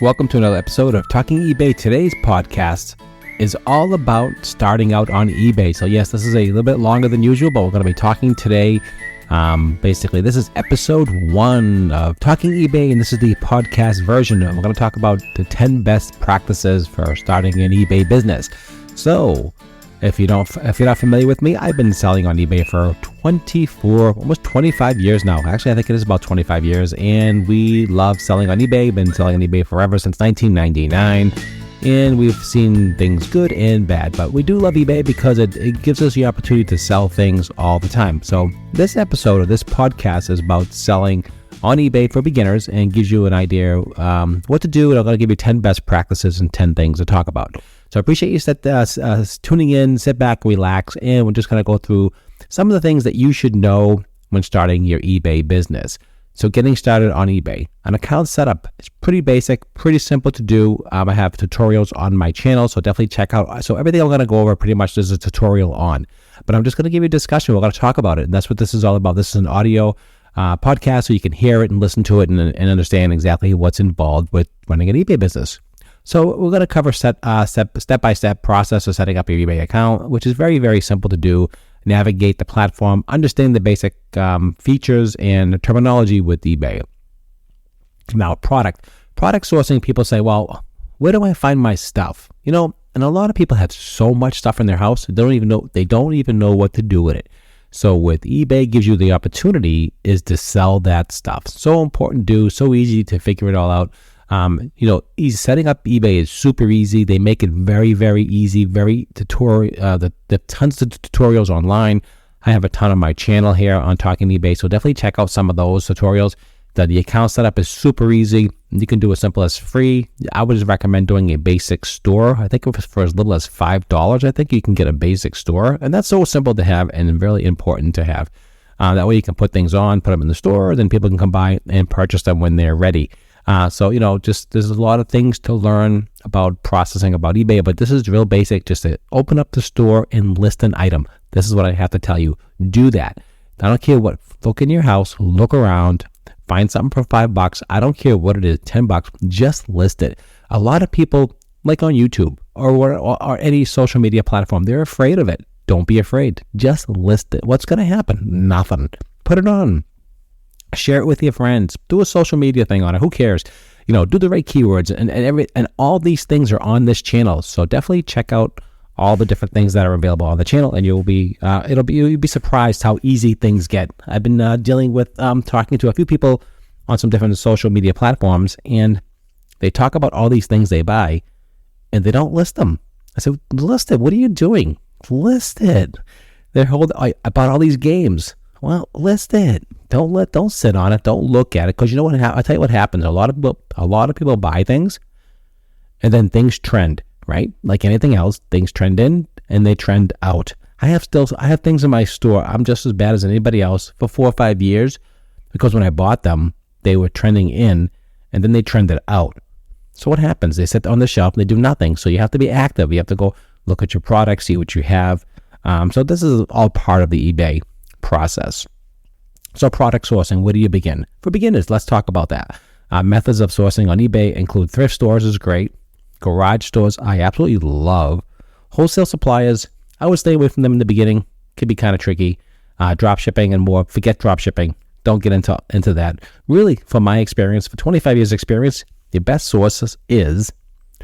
Welcome to another episode of Talking eBay. Today's podcast is all about starting out on eBay. So yes, this is a little bit longer than usual, but we're going to be talking today. Basically, this is episode 1 of Talking eBay, and this is the podcast version. And we're going to talk about the 10 best practices for starting an eBay business. So if you're not familiar with me, I've been selling on eBay for almost 25 years now. Actually, I think it is about 25 years, and we love selling on eBay. Been selling on eBay forever, since 1999, and we've seen things good and bad, but we do love eBay because it gives us the opportunity to sell things all the time. So this episode of this podcast is about selling on eBay for beginners and gives you an idea what to do, and I'm going to give you 10 best practices and 10 things to talk about. So I appreciate you tuning in, sit back, relax, and we're just going to go through some of the things that you should know when starting your eBay business. So getting started on eBay. An account setup is pretty basic, pretty simple to do. I have tutorials on my channel, so definitely check out. So everything I'm going to go over pretty much there's a tutorial on. But I'm just going to give you a discussion. We're going to talk about it, and that's what this is all about. This is an audio podcast, so you can hear it and listen to it and understand exactly what's involved with running an eBay business. So we're going to cover step-by-step process of setting up your eBay account, which is very, very simple to do. Navigate the platform, understand the basic features and terminology with eBay. Now, product sourcing, people say, well, where do I find my stuff? And a lot of people have so much stuff in their house, they don't even know what to do with it. So with eBay gives you the opportunity is to sell that stuff. So important to do, so easy to figure it all out. Setting up eBay is super easy. They make it very, very easy, very tutorial. The tons of tutorials online. I have a ton on my channel here on Talking eBay, so definitely check out some of those tutorials. The account setup is super easy. You can do as simple as free. I would just recommend doing a basic store. I think for as little as $5, I think you can get a basic store, and that's so simple to have and really important to have. That way you can put things on, put them in the store, then people can come by and purchase them when they're ready. There's a lot of things to learn about processing about eBay, but this is real basic, just to open up the store and list an item. This is what I have to tell you. Do that. I don't care what, look in your house, look around, find something for $5. I don't care what it is, $10, just list it. A lot of people, like on YouTube or any social media platform, they're afraid of it. Don't be afraid. Just list it. What's going to happen? Nothing. Put it on. Share it with your friends. Do a social media thing on it. Who cares? Do the right keywords and all these things are on this channel. So definitely check out all the different things that are available on the channel, and you'll be surprised how easy things get. I've been dealing with talking to a few people on some different social media platforms, and they talk about all these things they buy, and they don't list them. I said, list it. What are you doing? List it. They're about all these games. Well, list it. Don't sit on it. Don't look at it, because you know what? I'll tell you what happens. A lot of people buy things, and then things trend, right? Like anything else, things trend in and they trend out. I have things in my store. I'm just as bad as anybody else for 4 or 5 years, because when I bought them, they were trending in, and then they trended out. So what happens? They sit on the shelf and they do nothing. So you have to be active. You have to go look at your products, see what you have. So this is all part of the eBay process. So product sourcing, where do you begin? For beginners, let's talk about that. Methods of sourcing on eBay include thrift stores is great. Garage stores, I absolutely love. Wholesale suppliers, I would stay away from them in the beginning. Could be kind of tricky. Drop shipping and more. Forget drop shipping. Don't get into that. Really, from my experience, for 25 years experience, the best sources is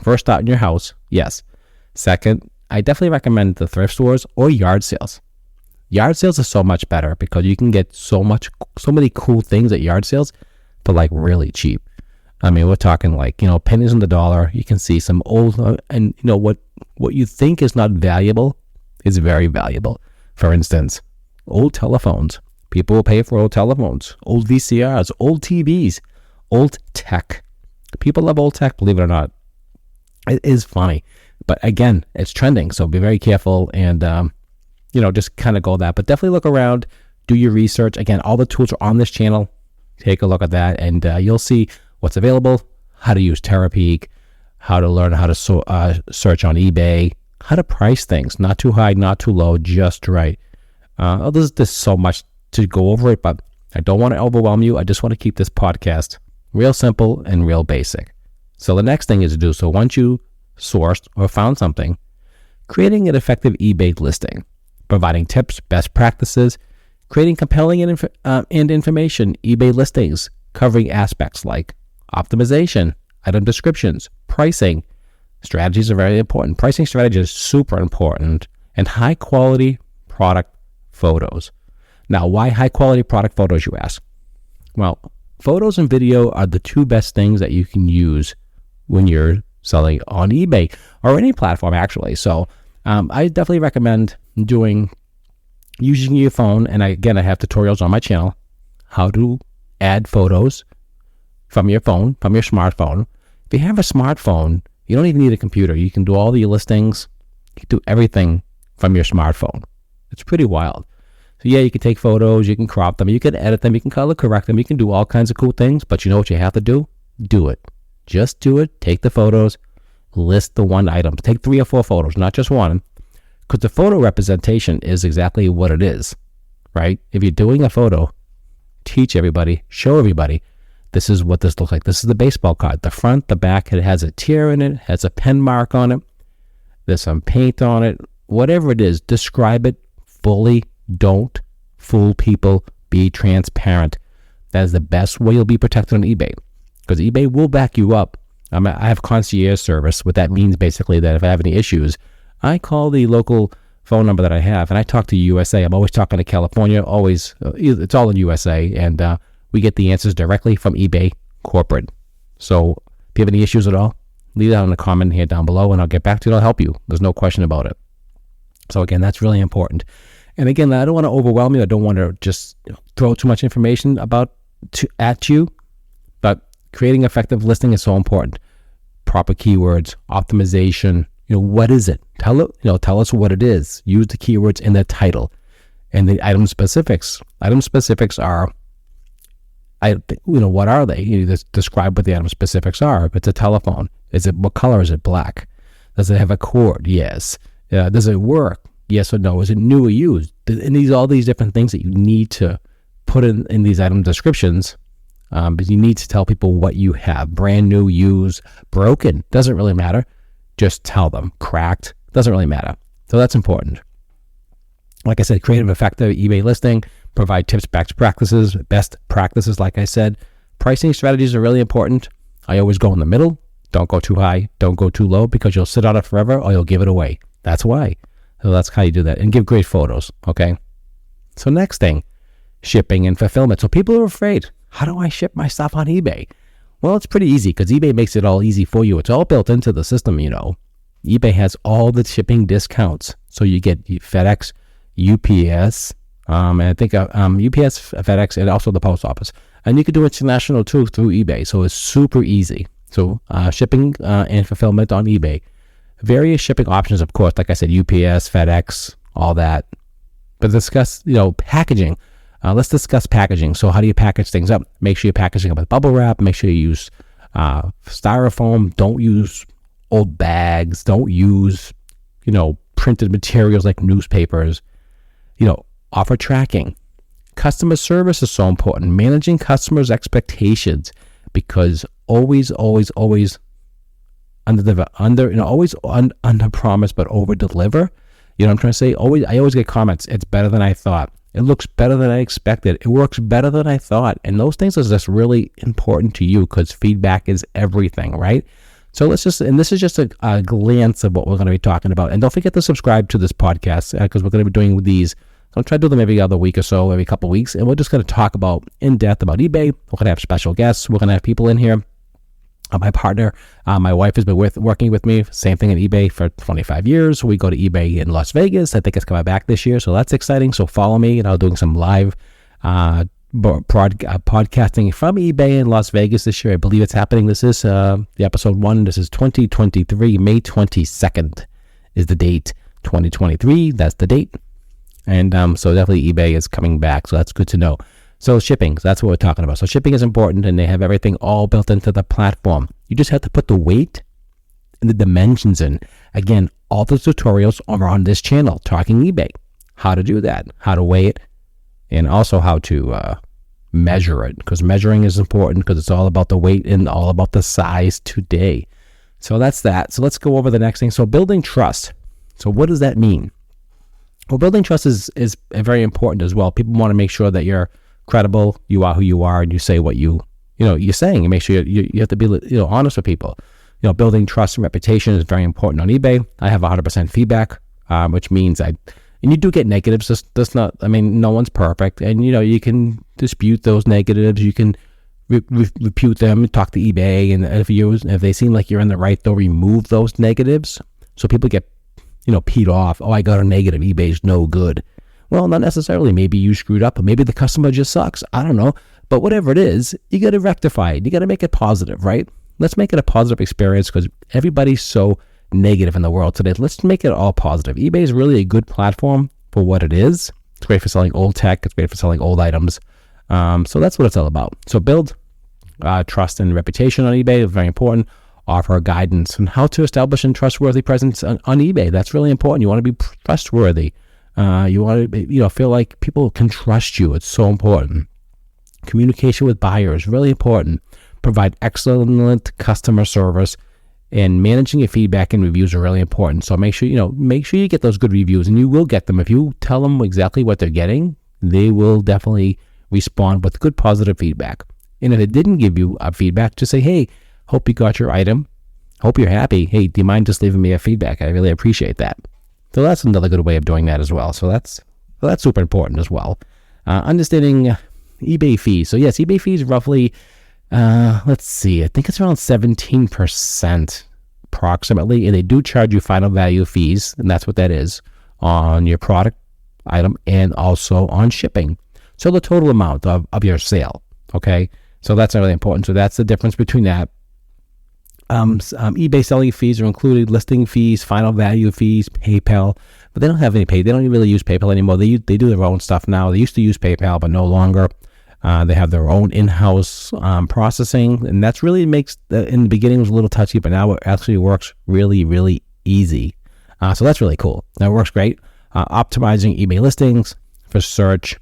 first out in your house. Yes. Second, I definitely recommend the thrift stores or yard sales. Yard sales are so much better because you can get so many cool things at yard sales for like really cheap. I mean, we're talking like, pennies on the dollar. You can see some old, and what you think is not valuable is very valuable. For instance, old telephones. People will pay for old telephones, old VCRs, old TVs, old tech. People love old tech, believe it or not. It is funny. But again, it's trending, so be very careful and, just kind of go that. But definitely look around, do your research. Again, all the tools are on this channel. Take a look at that, and you'll see what's available, how to use Terapeak, how to learn how to search on eBay, how to price things. Not too high, not too low, just right. There's so much to go over it, but I don't want to overwhelm you. I just want to keep this podcast real simple and real basic. So the next thing is to do, so once you sourced or found something, creating an effective eBay listing, providing tips, best practices, creating compelling and information eBay listings, covering aspects like optimization, item descriptions, pricing. Strategies are very important. Pricing strategy is super important, and high quality product photos. Now, why high quality product photos, you ask? Well, photos and video are the two best things that you can use when you're selling on eBay or any platform, actually. So I definitely recommend using your phone. And I have tutorials on my channel how to add photos from your phone, from your smartphone. If you have a smartphone, you don't even need a computer. You can do all the listings. You can do everything from your smartphone. It's pretty wild. So yeah, you can take photos, you can crop them, you can edit them, you can color correct them, you can do all kinds of cool things, but you know what you have to do? Do it. Just do it. Take the photos, list the one item. Take 3 or 4 photos, not just one, because the photo representation is exactly what it is, right? If you're doing a photo, teach everybody, show everybody, this is what this looks like. This is the baseball card. The front, the back, it has a tear in it, has a pen mark on it, there's some paint on it, whatever it is, describe it fully. Don't fool people. Be transparent. That is the best way you'll be protected on eBay, because eBay will back you up. I have concierge service. What that means basically that if I have any issues, I call the local phone number that I have, and I talk to USA. I'm always talking to California. Always, it's all in USA, and we get the answers directly from eBay corporate. So if you have any issues at all, leave that in a comment here down below, and I'll get back to you. I'll help you. There's no question about it. So again, that's really important. And again, I don't want to overwhelm you. I don't want to just throw too much information at you, but creating effective listing is so important. Proper keywords, optimization. What is it? Tell us what it is. Use the keywords in the title and the item specifics. Item specifics are, what are they? You just describe what the item specifics are. If it's a telephone, what color is it? Black. Does it have a cord? Yes. Does it work? Yes or no? Is it new or used? And all these different things that you need to put in these item descriptions. But you need to tell people what you have. Brand new, used, broken. Doesn't really matter. Just tell them. Cracked. Doesn't really matter. So that's important. Like I said, creative, effective eBay listing. Provide tips, best practices, like I said. Pricing strategies are really important. I always go in the middle. Don't go too high. Don't go too low, because you'll sit on it forever or you'll give it away. That's why. So that's how you do that. And give great photos, okay? So next thing, shipping and fulfillment. So people are afraid. How do I ship my stuff on eBay? Well, it's pretty easy, because eBay makes it all easy for you. It's all built into the system, eBay has all the shipping discounts. So you get FedEx, UPS, and I think UPS, FedEx, and also the post office. And you can do international too through eBay. So it's super easy. So shipping and fulfillment on eBay. Various shipping options, of course, like I said, UPS, FedEx, all that. But discuss, packaging. Let's discuss packaging. So how do you package things up? Make sure you're packaging up with bubble wrap. Make sure you use styrofoam. Don't use old bags. Don't use, printed materials like newspapers. Offer tracking. Customer service is so important. Managing customers' expectations, because always under promise but over deliver. You know what I'm trying to say? I always get comments. It's better than I thought. It looks better than I expected. It works better than I thought. And those things are just really important to you, because feedback is everything, right? So this is just a glance of what we're going to be talking about. And don't forget to subscribe to this podcast, because we're going to be doing these. I'll try to do them every other week or so, every couple of weeks. And we're just going to talk in depth about eBay. We're going to have special guests. We're going to have people in here. My partner, my wife has been working with me, same thing at eBay for 25 years. We go to eBay in Las Vegas. I think it's coming back this year, so that's exciting. So follow me, and I'm doing some live podcasting from eBay in Las Vegas this year. I believe it's happening. This is the episode 1. This is 2023, May 22nd is the date. 2023, that's the date. And so definitely eBay is coming back, so that's good to know. So shipping, that's what we're talking about. So shipping is important, and they have everything all built into the platform. You just have to put the weight and the dimensions in. Again, all the tutorials are on this channel, Talking eBay. How to do that, how to weigh it, and also how to measure it, because measuring is important, because it's all about the weight and all about the size today. So that's that. So let's go over the next thing. So building trust. So what does that mean? Well, building trust is very important as well. People want to make sure that you're credible, you are who you are, and you say what you're saying, and make sure you have to be honest with people. Building trust and reputation is very important on eBay. I have 100% feedback, which means and you do get negatives. That's not, no one's perfect, and you can dispute those negatives. You can repute them, talk to eBay, and if they seem like you're in the right, they'll remove those negatives. So people get peed off. Oh, I got a negative. eBay's no good. Well, not necessarily. Maybe you screwed up, or maybe the customer just sucks. I don't know. But whatever it is, you got to rectify it. You got to make it positive, right? Let's make it a positive experience, because everybody's so negative in the world today. Let's make it all positive. eBay is really a good platform for what it is. It's great for selling old tech. It's great for selling old items. So that's what it's all about. So build trust and reputation on eBay is very important. Offer guidance on how to establish a trustworthy presence on eBay. That's really important. You want to be trustworthy. You want to feel like people can trust you. It's so important. Communication with buyers, really important. Provide excellent customer service, and managing your feedback and reviews are really important. So make sure you get those good reviews, and you will get them. If you tell them exactly what they're getting, they will definitely respond with good positive feedback. And if it didn't give you a feedback, just say, hey, hope you got your item. Hope you're happy. Hey, do you mind just leaving me a feedback? I really appreciate that. So that's another good way of doing that as well. So that's super important as well. Understanding eBay fees. So yes, eBay fees roughly, let's see, I think it's around 17% approximately, and they do charge you final value fees, and that's what that is, on your product item and also on shipping. So the total amount of your sale, okay? So that's really important. So that's the difference between that. eBay selling fees are included, listing fees, final value fees, PayPal, but they don't have any They don't really use PayPal anymore. They do their own stuff now. They used to use PayPal, but no longer. They have their own in-house processing, and that's really makes in the beginning it was a little touchy, but now it actually works really, really easy. So that's really cool. That works great. Optimizing eBay listings for search,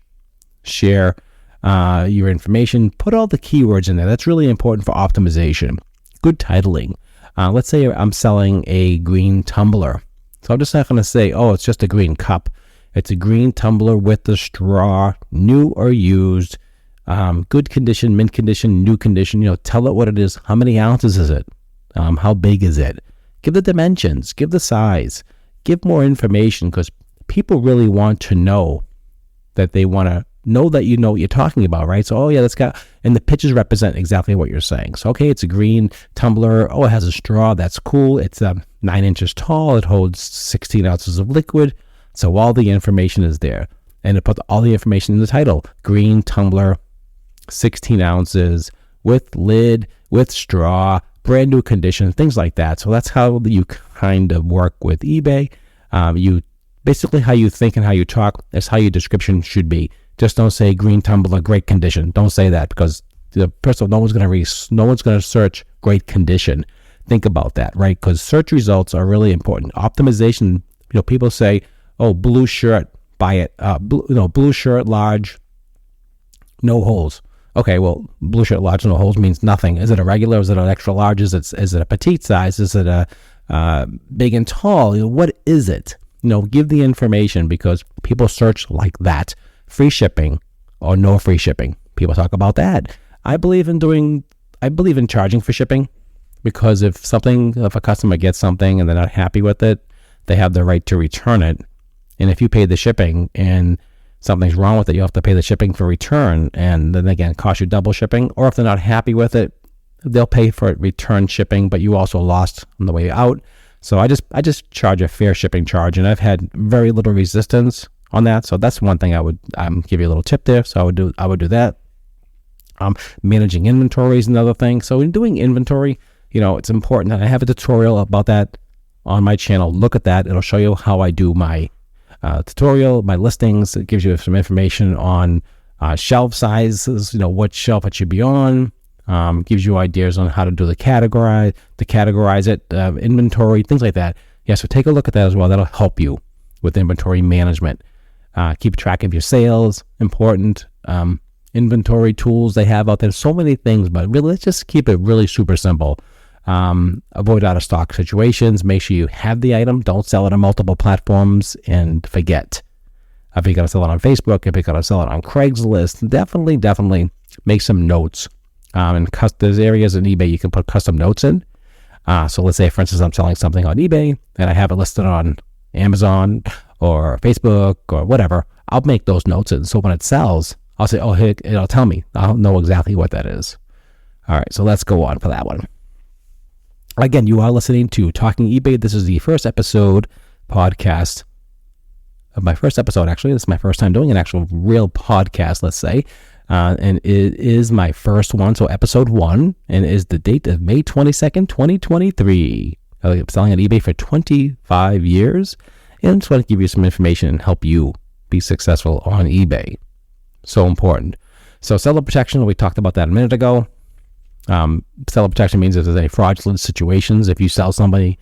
share your information, put all the keywords in there. That's really important for optimization. Good titling. Let's say I'm selling a green tumbler. So I'm just not going to say, oh, it's just a green cup. It's a green tumbler with the straw, new or used, good condition, mint condition, new condition. Tell it what it is. How many ounces is it? How big is it? Give the dimensions. Give the size. Give more information, because people really want to know that they want to know that you know what you're talking about, right? So, and the pictures represent exactly what you're saying. So, okay, it's a green tumbler. Oh, it has a straw. That's cool. It's 9 inches tall. It holds 16 ounces of liquid. So all the information is there. And it put all the information in the title. Green tumbler, 16 ounces, with lid, with straw, brand new condition, things like that. So that's how you kind of work with eBay. Basically how you think and how you talk is how your description should be. Just don't say green tumbler, great condition. Don't say that, because first of all, no one's going to search great condition. Think about that, right? Because search results are really important. Optimization. People say, oh, blue shirt, buy it. Blue shirt, large, no holes. Okay, well, blue shirt, large, no holes means nothing. Is it a regular? Is it an extra large? Is it a petite size? Is it a big and tall? What is it? Give the information, because people search like that. Free shipping or no free shipping. People talk about that. I believe in charging for shipping, because if a customer gets something and they're not happy with it, they have the right to return it. And if you pay the shipping and something's wrong with it, you have to pay the shipping for return, and then again, cost you double shipping. Or if they're not happy with it, they'll pay for it, return shipping, but you also lost on the way out. So I just charge a fair shipping charge, and I've had very little resistance on that. So that's one thing I would give you a little tip there. So I would do that. Managing inventory is another thing. So in doing inventory, it's important. And I have a tutorial about that on my channel. Look at that. It'll show you how I do my tutorial, my listings. It gives you some information on shelf sizes, what shelf it should be on. Gives you ideas on how to do categorize it, inventory, things like that. Yeah, so take a look at that as well. That'll help you with inventory management. Keep track of your sales, important. inventory tools they have out there. So many things, but really, let's just keep it really super simple. Avoid out of stock situations. Make sure you have the item. Don't sell it on multiple platforms and forget. If you're going to sell it on Facebook, if you're going to sell it on Craigslist, definitely make some notes. And there's areas in eBay you can put custom notes in. So let's say, for instance, I'm selling something on eBay and I have it listed on Amazon or Facebook or whatever. I'll make those notes in. So when it sells, I'll say, oh, hey, it'll tell me. I'll know exactly what that is. All right, so let's go on for that one. Again, you are listening to Talking eBay. This is the first episode podcast of my first episode, actually. This is my first time doing an actual real podcast, let's say. And it is my first one, so episode 1, and is the date of May 22nd, 2023. I'm selling on eBay for 25 years, and I just want to give you some information and help you be successful on eBay. So important. So seller protection, we talked about that a minute ago. Seller protection means if there's any fraudulent situations, if you sell somebody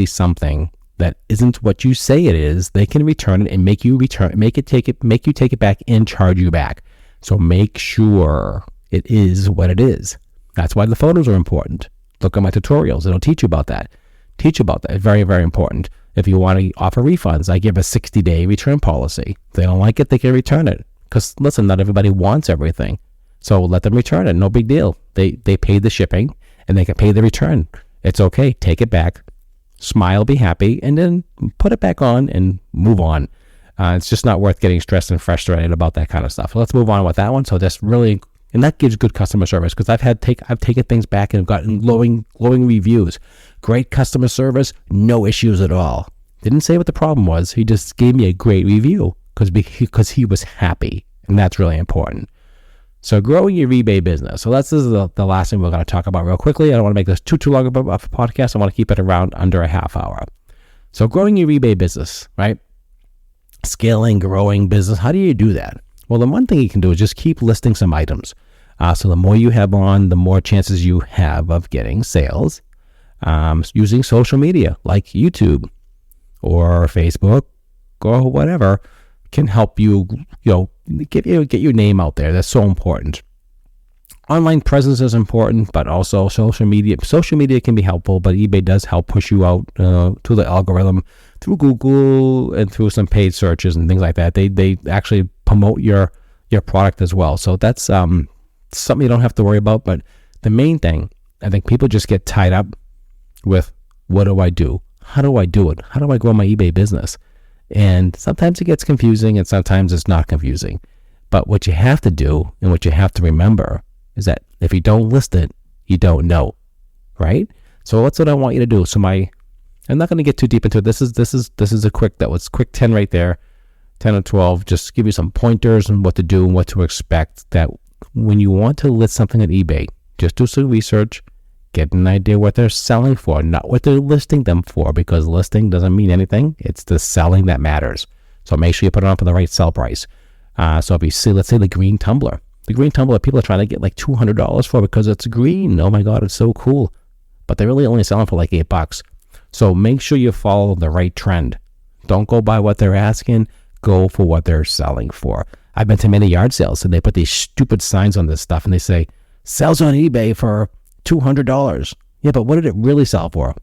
something that isn't what you say it is, they can return it and make you take it back and charge you back. So make sure it is what it is. That's why the photos are important. Look at my tutorials. It'll teach you about that. Very, very important. If you want to offer refunds, I give a 60-day return policy. If they don't like it, they can return it. Because listen, not everybody wants everything. So let them return it. No big deal. They paid the shipping and they can pay the return. It's okay. Take it back. Smile, be happy, and then put it back on and move on. It's just not worth getting stressed and frustrated about that kind of stuff. So let's move on with that one. So that's really, and that gives good customer service, because I've taken things back and have gotten glowing reviews. Great customer service, no issues at all. Didn't say what the problem was. He just gave me a great review because he was happy, and that's really important. So growing your eBay business. So this is the last thing we're going to talk about real quickly. I don't want to make this too long of a podcast. I want to keep it around under a half hour. So growing your eBay business, right? Scaling, growing business. How do you do that? Well, the one thing you can do is just keep listing some items. So the more you have on, the more chances you have of getting sales. Using social media like YouTube or Facebook or whatever can help you, get your name out there. That's so important. Online presence is important, but also social media. Social media can be helpful, but eBay does help push you out to the algorithm through Google and through some paid searches and things like that. They actually promote your product as well. So that's something you don't have to worry about. But the main thing, I think people just get tied up with, what do I do? How do I do it? How do I grow my eBay business? And sometimes it gets confusing and sometimes it's not confusing. But what you have to do and what you have to remember is that if you don't list it, you don't know, right? So that's what I want you to do. So I'm not going to get too deep into it. This is a quick 10 right there, 10 or 12. Just give you some pointers on what to do and what to expect. That when you want to list something on eBay, just do some research, get an idea what they're selling for, not what they're listing them for, because listing doesn't mean anything. It's the selling that matters. So make sure you put it on for the right sell price. So if you see, let's say the green tumbler. The green tumbler, people are trying to get like $200 for because it's green. Oh my God, it's so cool. But they're really only selling for like $8. So make sure you follow the right trend. Don't go by what they're asking. Go for what they're selling for. I've been to many yard sales and they put these stupid signs on this stuff and they say, sells on eBay for $200. Yeah, but what did it really sell for?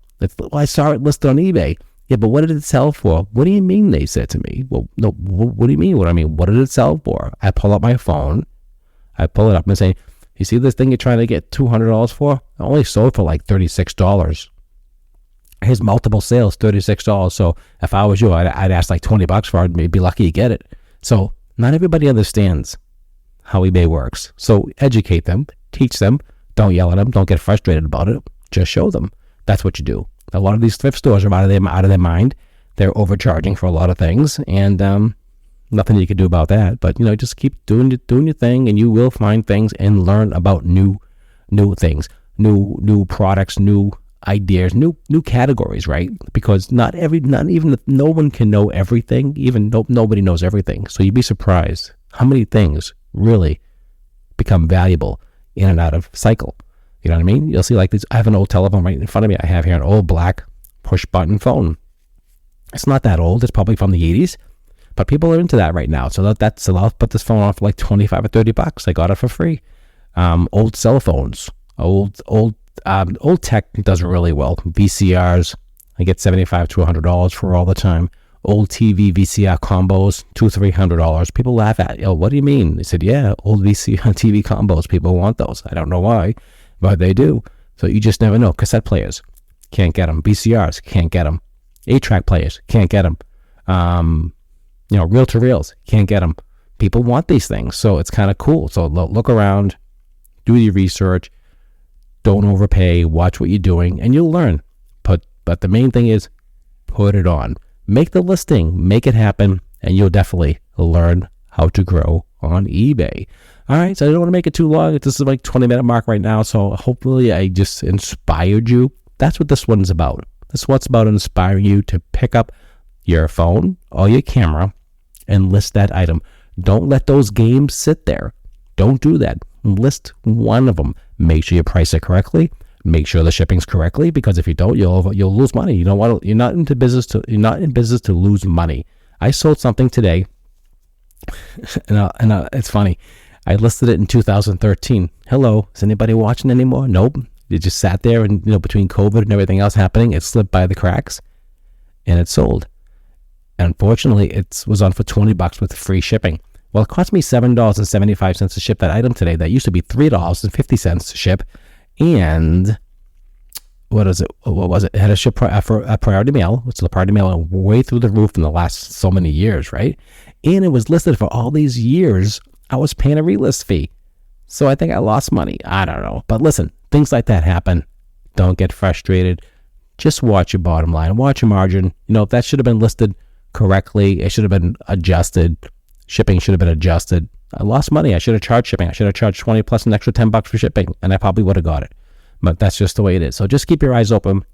I saw it listed on eBay. Yeah, but what did it sell for? What do you mean? They said to me. Well, no, what do you mean? What did it sell for? I pull up my phone. I pull it up and say, you see this thing you're trying to get $200 for? I only sold for like $36. Here's multiple sales, $36. So if I was you, I'd ask like $20 for it. Maybe be lucky you get it. So not everybody understands how eBay works. So educate them, teach them. Don't yell at them. Don't get frustrated about it. Just show them. That's what you do. A lot of these thrift stores are out of their mind. They're overcharging for a lot of things, and nothing you can do about that. But just keep doing your thing, and you will find things and learn about new things, new products, new ideas, new categories, right? Because no one can know everything. Even nobody knows everything. So you'd be surprised how many things really become valuable in and out of cycle. You know what I mean? You'll see like this. I have an old telephone right in front of me. I have here an old black push button phone. It's not that old. It's probably from the 80s. But people are into that right now. So so I'll put this phone on for like 25 or 30 bucks. I got it for free. Old cell phones, old tech does really well. VCRs, I get $75 to $100 for all the time. Old TV VCR combos, $200-$300. People laugh at, what do you mean? They said, yeah, old VCR TV combos. People want those. I don't know why, but they do. So you just never know. Cassette players, can't get them. VCRs, can't get them. 8-track players, can't get them. Reel-to-reels, can't get them. People want these things, so it's kind of cool. So look around, do your research, don't overpay, watch what you're doing, and you'll learn. But the main thing is, put it on. Make the listing, make it happen, and you'll definitely learn how to grow on eBay. All right, so I don't want to make it too long. This is like 20-minute mark right now, so hopefully I just inspired you. That's what this one's about. This one's about inspiring you to pick up your phone or your camera and list that item. Don't let those games sit there. Don't do that. List one of them. Make sure you price it correctly. Make sure the shipping's correctly, because if you don't, you'll lose money. You don't want to. You're not in business to lose money. I sold something today, and it's funny. I listed it in 2013. Hello, is anybody watching anymore? Nope. It just sat there, and between COVID and everything else happening, it slipped by the cracks, and it sold. Unfortunately, it was on for $20 with free shipping. Well, it cost me $7.75 to ship that item today. That used to be $3.50 to ship. And what was it? It had a ship for a priority mail, which the priority mail went way through the roof in the last so many years, right? And it was listed for all these years. I was paying a relist fee. So I think I lost money. I don't know. But listen, things like that happen. Don't get frustrated. Just watch your bottom line. Watch your margin. If that should have been listed correctly, it should have been adjusted. Shipping should have been adjusted. I lost money. I should have charged shipping. I should have charged 20 plus an extra $10 for shipping, and I probably would have got it. But that's just the way it is. So just keep your eyes open,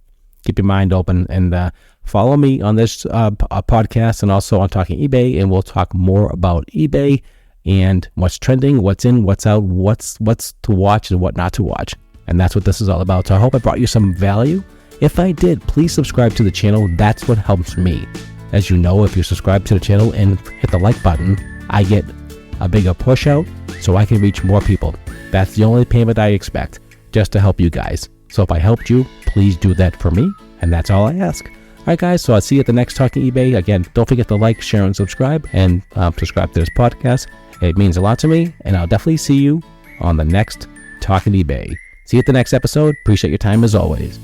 keep your mind open, and follow me on this podcast and also on Talking eBay, and we'll talk more about eBay and what's trending, what's in, what's out, what's to watch and what not to watch. And that's what this is all about. So I hope I brought you some value. If I did, please subscribe to the channel. That's what helps me. As you know, if you subscribe to the channel and hit the like button, I get a bigger push out so I can reach more people. That's the only payment I expect, just to help you guys. So if I helped you, please do that for me, and that's all I ask. All right, guys, so I'll see you at the next Talking eBay. Again, don't forget to like, share, and subscribe, and subscribe to this podcast. It means a lot to me, and I'll definitely see you on the next Talking eBay. See you at the next episode. Appreciate your time as always.